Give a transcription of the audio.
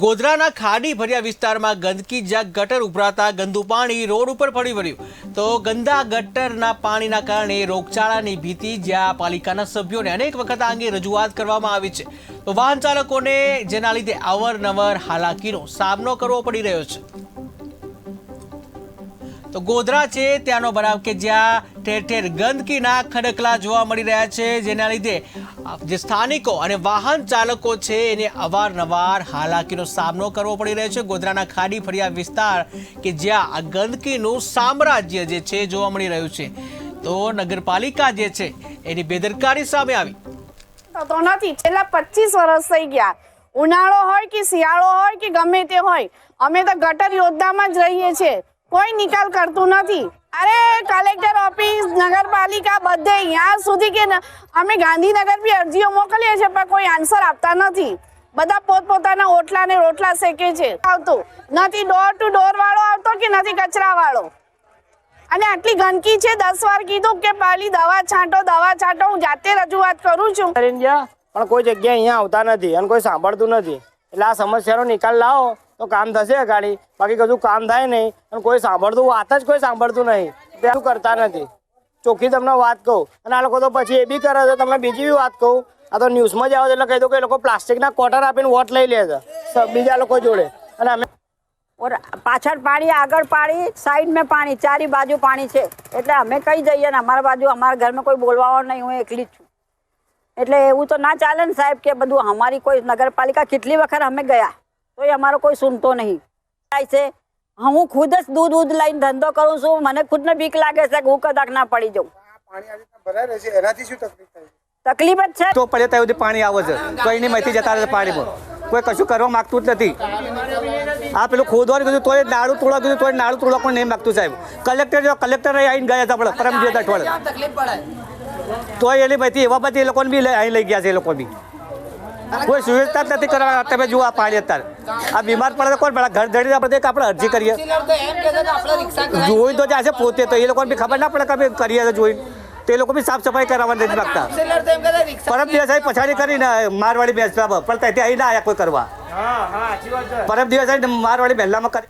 ગોધરાના ખાડી ભર્યા વિસ્તારમાં ગંદકી જ્યાં ગટર ઉભરાતા ગંદુ પાણી રોડ ઉપર ફરી વળ્યું તો ગંદા ગટરના પાણીના કારણે રોગચાળાની ભીતિ જ્યાં પાલિકાના સભ્યોને અનેક વખત આ અંગે રજૂઆત કરવામાં આવી છે તો વાહન ચાલકોને જેના લીધે અવારનવાર હાલાકીનો સામનો કરવો પડી રહ્યો છે। તો ગોધરા છે ત્યાંનો બનાવ કે જ્યાં ઠેર ઠેર ગંદકીના ખડકલા જોવા મળી રહ્યા છે જેના લીધે જે સ્થાનિકો અને વાહન ચાલકો છે એને અવારનવાર હાલાકીનો સામનો કરવો પડી રહ્યો છે। ગોધરાના ખાડી ફળિયા વિસ્તાર કે જ્યાં આ ગંદકીનું સામ્રાજ્ય જે છે જોવા મળી રહ્યું છે તો નગરપાલિકા જે છે એની બેદરકારી સામે આવી તો નથી। છેલ્લા 25 વર્ષ થઈ ગયા, ઉનાળો હોય કે શિયાળો હોય કે ગમે તે હોય, અમે તો ગટર યોજનામાં જ રહીએ છીએ, કોઈ નિકાલ કરતું નથી। અરે કલેક્ટર ઓફિસ, નગરપાલિકા બધે यहाँ સુધી કે અમે ગાંધીનગર બી અરજીઓ મોકલીએ છીએ પણ કોઈ આન્સર આપતા નથી। બધા પોતપોતાના ઓટલા ને રોટલા શેકે છે, આવતો નથી ડોર ટુ ડોર વાળો આવતો કે નથી કચરા વાળો। અને આટલી ગંદકી છે, 10 વાર કીધું કે પહેલી દવા છાંટો। હું જાતે રજૂઆત કરું છું પણ કોઈ જગ્યાએ અહીંયા આવતા નથી અને કોઈ સાંભળતું નથી, એટલે આ સમસ્યાનો નિકાલ લાવો તો કામ થશે ગાડી, બાકી કશું કામ થાય નહીં અને કોઈ સાંભળતું વાત જ કોઈ સાંભળતું નહીં, શું કરતા નથી। ચોખ્ખી તમને વાત કહું અને આ લોકો તો પછી એ બી કરે છે। તમને બીજી બી વાત કહું, આ તો ન્યૂઝમાં જ આવે છે એટલે કહી દઉં કે એ લોકો પ્લાસ્ટિકના કોટર આપીને વોટ લઈ લે છે બીજા લોકો જોડે અને અમે પાછળ પાણી, આગળ પાણી, સાઈડ में પાણી, ચારે બાજુ પાણી છે એટલે અમે કઈ જઈએ ને અમારા બાજુ અમારા ઘરમાં કોઈ બોલવાવાળો નહીં, હું એકલી જ છું। એટલે એવું તો ના ચાલે ને સાહેબ કે બધું અમારી કોઈ નગરપાલિકા કેટલી વખત અમે ગયા તો અમારો કોઈ સુનતો નહીં છે। હું ખુદ જ દૂધ લઈને ધંધો કરું છું, મને ખુદને બીક લાગે છે કે હું કદાચ ના પડી જાઉં। તકલીફ જ છે તો પડે ત્યાં સુધી પાણી આવે છે તો એની માહિતી જતા રહે પાણીમાં, કોઈ કશું કરવા માંગતું જ નથી। આ પેલું ખોદવાનું કીધું તોય નાળું તોડવા કીધું તોય નાળું તોડવા પણ નહીં માગતું સાહેબ। કલેક્ટર આવીને ગયા હતા આપણે પરમ દિવસ અઠવાડિયે તોય એની માહિતી એવા બધી એ લોકોને બી અહીં લઈ ગયા છે। એ લોકો બી કોઈ સુવિધા જ નથી કરવા। તમે જુઓ આ પાણી અત્યારે આ બીમાર પડે તો કોણ પડે? ઘર ધડી આપણે આપણે અરજી કરીએ, જોઈ તો જાય છે પોતે, તો એ લોકોને બી ખબર ના પડે કે અમે કરીએ જોઈને, તો એ લોકો બી સાફ સફાઈ કરાવવા નથી માગતા। પરમ દિવસ પછાડી કરીને મારવાડી બેસવા પણ ત્યાંથી અહીં ના આવ્યા કોઈ કરવા। પરમ દિવસ મારવાડી પહેલામાં કરી